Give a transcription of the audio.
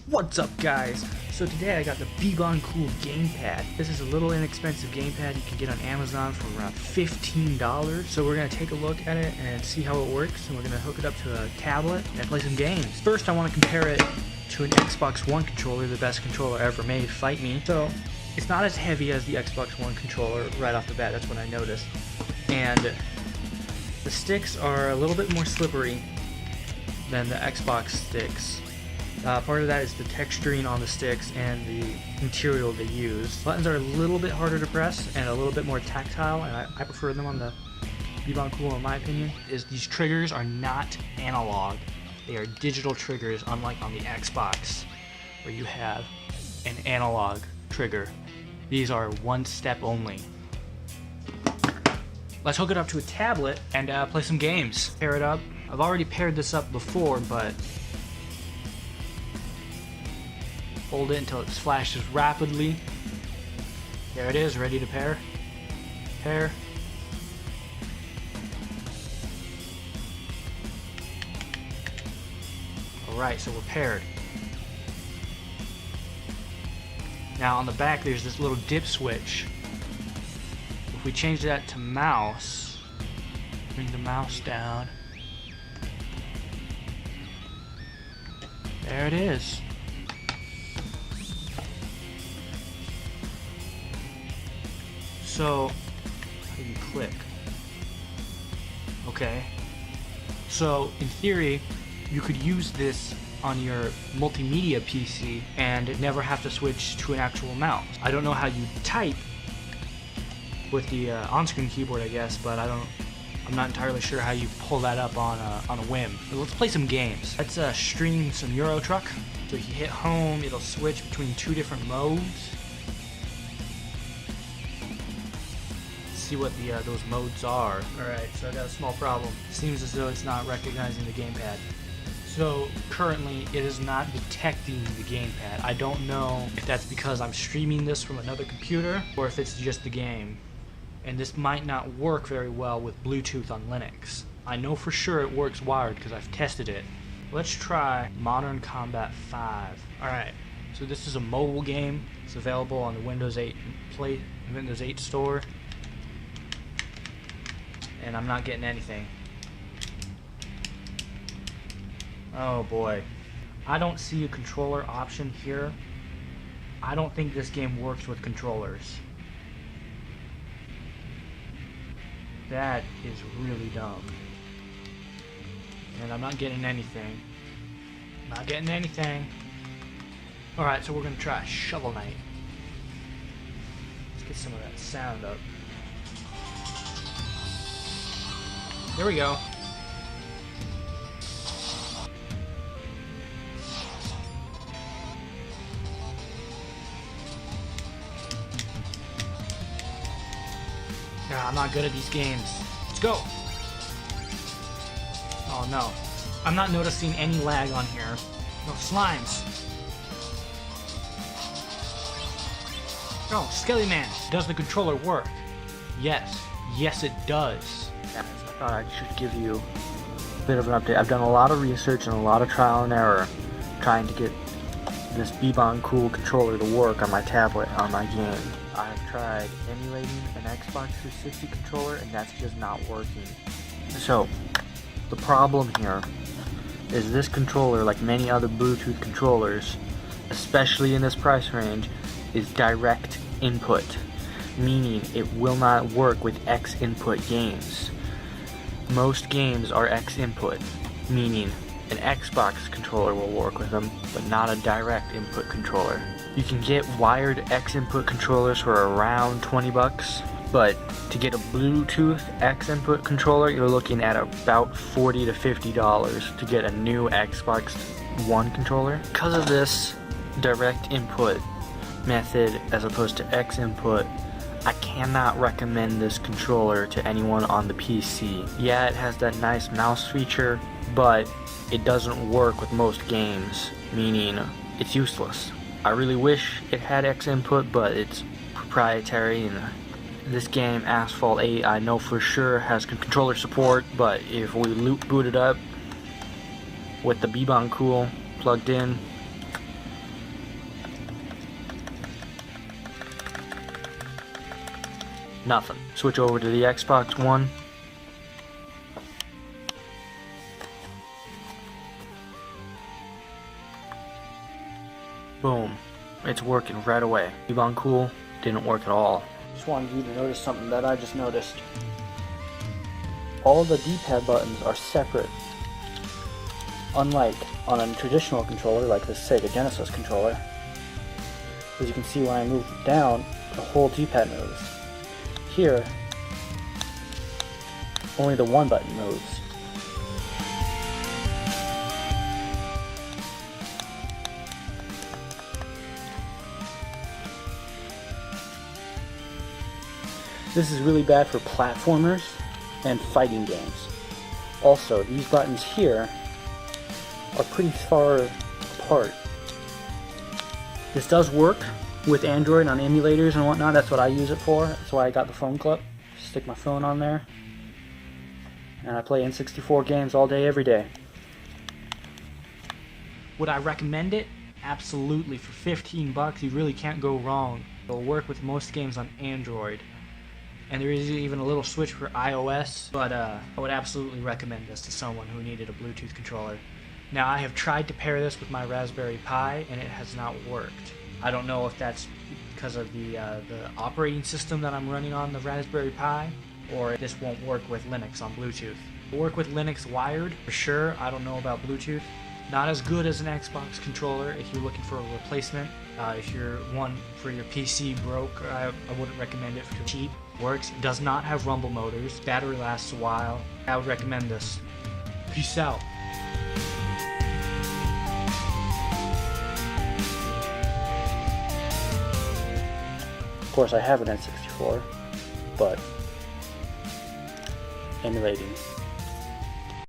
What's up, guys? So today I got the Beboncool Gamepad. This is a little inexpensive gamepad you can get on Amazon for around $15. So we're going to take a look at it and see how it works, and we're going to hook it up to a tablet and play some games. First I want to compare it to an Xbox One controller, the best controller ever made, fight me. So it's not as heavy as the Xbox One controller right off the bat, that's what I noticed. And the sticks are a little bit more slippery than the Xbox sticks. Part of that is the texturing on the sticks and the material they use. Buttons are a little bit harder to press and a little bit more tactile, and I prefer them on the Beboncool in my opinion. These triggers are not analog, they are digital triggers, unlike on the Xbox where you have an analog trigger. These are one step only. Let's hook it up to a tablet and play some games. Pair it up. I've already paired this up before, but hold it until it flashes rapidly. There it is, ready to pair. Pair. Alright, so we're paired. Now on the back there's this little dip switch. If we change that to mouse, bring the mouse down. There it is. So, how do you click? Okay. So, in theory, you could use this on your multimedia PC and never have to switch to an actual mouse. I don't know how you type with the on-screen keyboard, I guess, but I'm not entirely sure how you pull that up on a whim. But let's play some games. Let's stream some Euro Truck. So if you hit home, it'll switch between two different modes. See what those modes are. Alright, so I got a small problem. Seems as though it's not recognizing the gamepad. So currently it is not detecting the gamepad. I don't know if that's because I'm streaming this from another computer or if it's just the game. And this might not work very well with Bluetooth on Linux. I know for sure it works wired because I've tested it. Let's try Modern Combat 5. Alright, so this is a mobile game. It's available on the Windows 8 store. And I'm not getting anything. Oh boy. I don't see a controller option here. I don't think this game works with controllers. That is really dumb. And I'm not getting anything. Not getting anything. Alright, so we're gonna try Shovel Knight. Let's get some of that sound up. There we go. I'm not good at these games. Let's go! Oh no. I'm not noticing any lag on here. No slimes. Oh, Skelly Man. Does the controller work? Yes. Yes, it does. I thought I should give you a bit of an update. I've done a lot of research and a lot of trial and error trying to get this Beboncool controller to work on my tablet on my game. I've tried emulating an Xbox 360 controller and that's just not working. So, the problem here is this controller, like many other Bluetooth controllers, especially in this price range, is direct input, meaning it will not work with X input games. Most games are X input, meaning an Xbox controller will work with them, but not a direct input controller. You can get wired X input controllers for around 20 bucks, but to get a Bluetooth X input controller, you're looking at about $40 to $50 to get a new Xbox One controller. Because of this direct input method as opposed to X input, I cannot recommend this controller to anyone on the PC. Yeah, it has that nice mouse feature, but it doesn't work with most games, meaning it's useless. I really wish it had X input, but it's proprietary, and this game, Asphalt 8, I know for sure has controller support, but if we boot it up with the Beboncool plugged in, Nothing. Switch over to the Xbox One. Boom. It's working right away. Beboncool didn't work at all. Just wanted you to notice something that I just noticed. All the D-pad buttons are separate. Unlike on a traditional controller like the Sega Genesis controller. As you can see, when I move down, the whole D-pad moves. Here, only the one button moves. This is really bad for platformers and fighting games. Also, these buttons here are pretty far apart. This does work with Android on emulators and whatnot. That's what I use it for. That's why I got the phone clip. Stick my phone on there. And I play N64 games all day, every day. Would I recommend it? Absolutely. For 15 bucks, you really can't go wrong. It'll work with most games on Android. And there is even a little switch for iOS, but I would absolutely recommend this to someone who needed a Bluetooth controller. Now, I have tried to pair this with my Raspberry Pi, and it has not worked. I don't know if that's because of the operating system that I'm running on the Raspberry Pi, or this won't work with Linux on Bluetooth. It'll work with Linux wired, for sure. I don't know about Bluetooth. Not as good as an Xbox controller if you're looking for a replacement. If your one for your PC broke, I wouldn't recommend it for cheap. Works, does not have rumble motors, battery lasts a while. I would recommend this. Peace out. Of course, I have an N64, but emulating